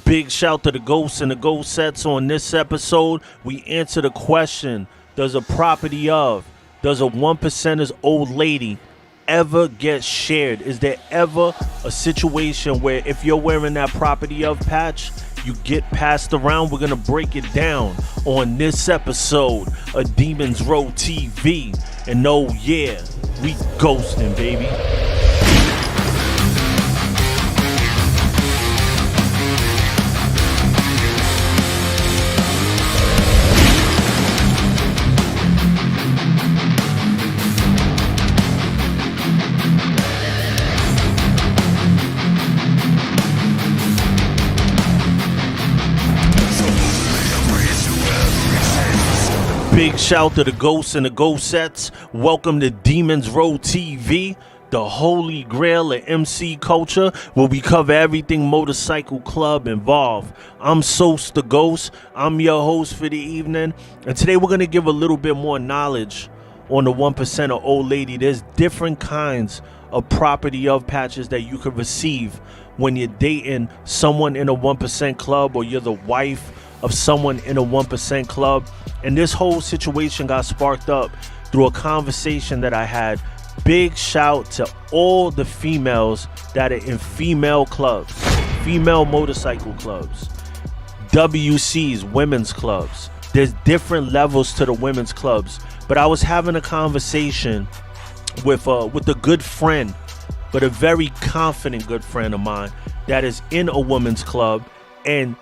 Big shout to the Ghosts and the Ghost Sets. On this episode, we answer the question, does a 1%'er's old lady ever get shared? Is there ever a situation where if you're wearing that property of patch, you get passed around? We're going to break it down on this episode of Demons Row TV. And oh yeah, we ghosting, baby. Big shout to the Ghosts and the Ghost Sets. Welcome to Demons Row TV, the holy grail of MC culture, where we cover everything motorcycle club involved. I'm Sos the Ghost. I'm your host for the evening. And today we're going to give a little bit more knowledge on the 1%'er old lady. There's different kinds of property of patches that you can receive when you're dating someone in a 1% club or you're the wife of someone in a 1% club. And this whole situation got sparked up through a conversation that I had. Big shout to all the females that are in female clubs, female motorcycle clubs, WCs, women's clubs. There's different levels to the women's clubs. But I was having a conversation with a good friend, but a very confident good friend of mine that is in a women's club. And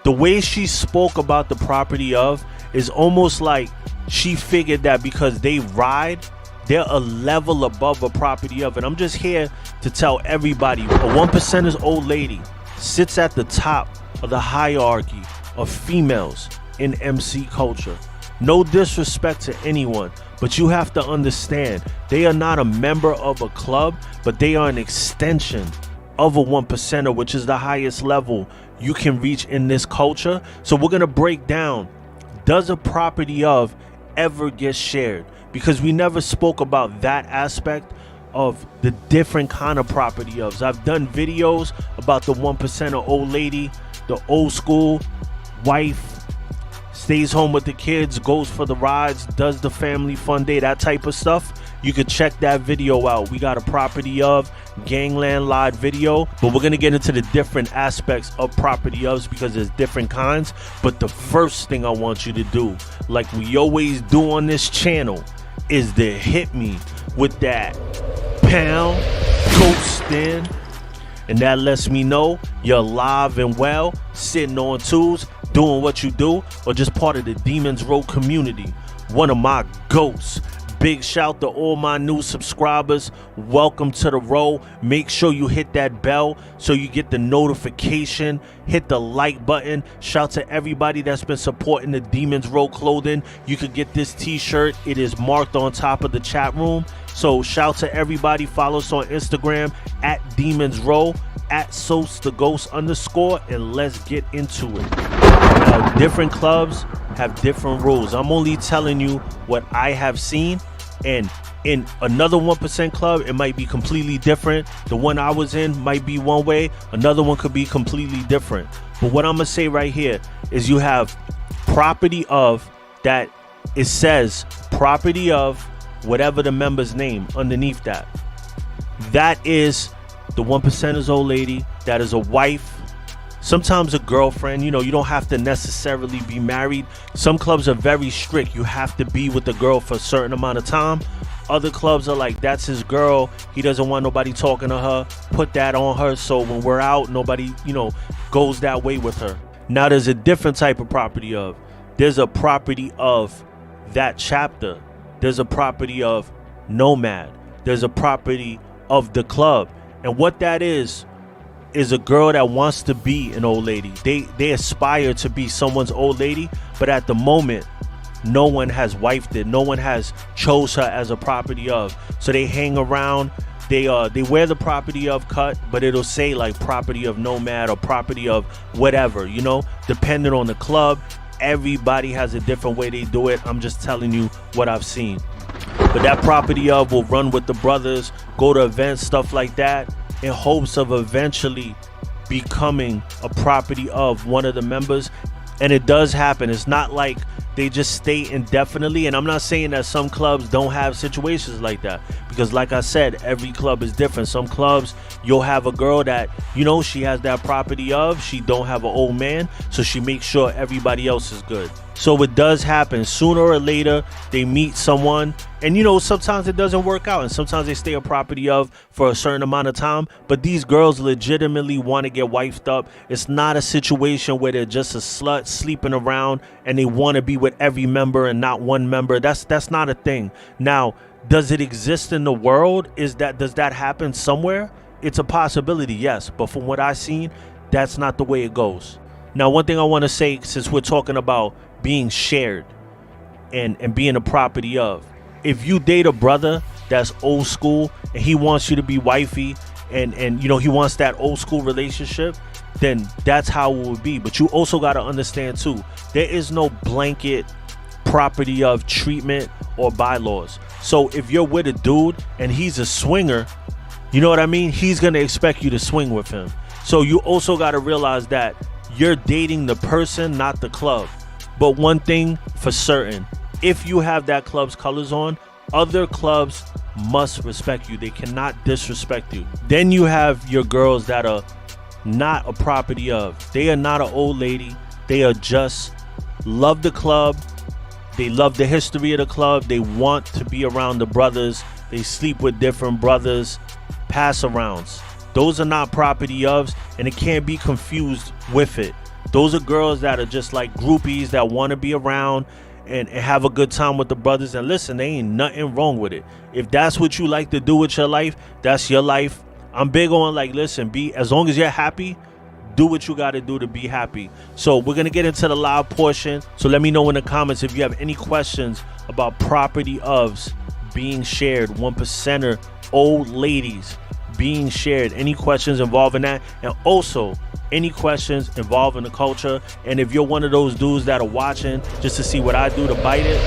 the way she spoke about the property of is almost like she figured that because they ride, they're a level above a property of. And I'm just here to tell everybody, a 1%'er's old lady sits at the top of the hierarchy of females in MC culture. No disrespect to anyone, but you have to understand, they are not a member of a club, but they are an extension of a 1%'er, which is the highest level you can reach in this culture. So we're going to break down, does a property of ever get shared? Because we never spoke about that aspect of the different kind of property ofs. I've done videos about the 1%'er old lady, the old school wife, stays home with the kids, goes for the rides, does the family fun day, that type of stuff. You could check that video out. We got a property of Gangland live video, but we're going to get into the different aspects of property ofs because there's different kinds. But the first thing I want you to do, like we always do on this channel, is to hit me with that pound ghost in. And that lets me know you're alive and well, sitting on tools, doing what you do, or just part of the Demons Row community. One of my ghosts. Big shout to all my new subscribers. Welcome to the row. Make sure you hit that bell so you get the notification. Hit the like button. Shout to everybody that's been supporting the Demons Row clothing. You could get this t-shirt. It is marked on top of the chat room. So shout to everybody. Follow us on Instagram at Demons Row, at Sos the Ghost _, and let's get into it. Now, different clubs have different rules. I'm only telling you what I have seen. And in another 1% club, it might be completely different. The one I was in might be one way. Another one could be completely different. But what I'm going to say right here is you have property of that. It says property of whatever the member's name underneath that. That is the 1%'er's old lady. That is a wife. Sometimes a girlfriend. You know, you don't have to necessarily be married. Some clubs are very strict. You have to be with the girl for a certain amount of time. Other clubs are like, that's his girl. He doesn't want nobody talking to her. Put that on her. So when we're out, nobody, goes that way with her. Now, there's a different type of property of. There's a property of that chapter. There's a property of Nomad. There's a property of the club. And what that is a girl that wants to be an old lady. They aspire to be someone's old lady, but at the moment, no one has wifed it. No one has chose her as a property of. So they hang around. They wear the property of cut, but it'll say like property of Nomad or property of whatever, depending on the club. Everybody has a different way they do it. I'm just telling you what I've seen. But that property of will run with the brothers, go to events, stuff like that, in hopes of eventually becoming a property of one of the members. And it does happen. It's not like they just stay indefinitely. And I'm not saying that some clubs don't have situations like that, because like I said, every club is different. Some clubs, you'll have a girl that, you know, she has that property of, she don't have an old man, so she makes sure everybody else is good. So it does happen. Sooner or later, they meet someone, and you know, sometimes it doesn't work out, and sometimes they stay a property of for a certain amount of time. But these girls legitimately want to get wifed up. It's not a situation where they're just a slut sleeping around and they want to be with every member and not one member. That's not a thing. Now, does it exist in the world? Does that happen somewhere? It's a possibility, yes. But from what I've seen, that's not the way it goes. Now, one thing I want to say, since we're talking about being shared and being a property of, if you date a brother that's old school and he wants you to be wifey and you know, he wants that old school relationship, then that's how it would be. But you also got to understand too, there is no blanket property of treatment or bylaws. So if you're with a dude and he's a swinger, you know what I mean? He's going to expect you to swing with him. So you also got to realize that you're dating the person, not the club. But one thing for certain, if you have that club's colors on, other clubs must respect you. They cannot disrespect you. Then you have your girls that are not a property of. They are not an old lady. They are just love the club. They love the history of the club. They want to be around the brothers. They sleep with different brothers. Pass arounds. Those are not property ofs, and it can't be confused with it. Those are girls that are just like groupies that want to be around and have a good time with the brothers. And listen, there ain't nothing wrong with it. If that's what you like to do with your life, that's your life. I'm big on, like, listen, as long as you're happy, do what you got to do to be happy. So we're going to get into the live portion. So let me know in the comments if you have any questions about property ofs being shared, 1%er, old ladies being shared, any questions involving that, and also any questions involving the culture. And if you're one of those dudes that are watching just to see what I do to bite it,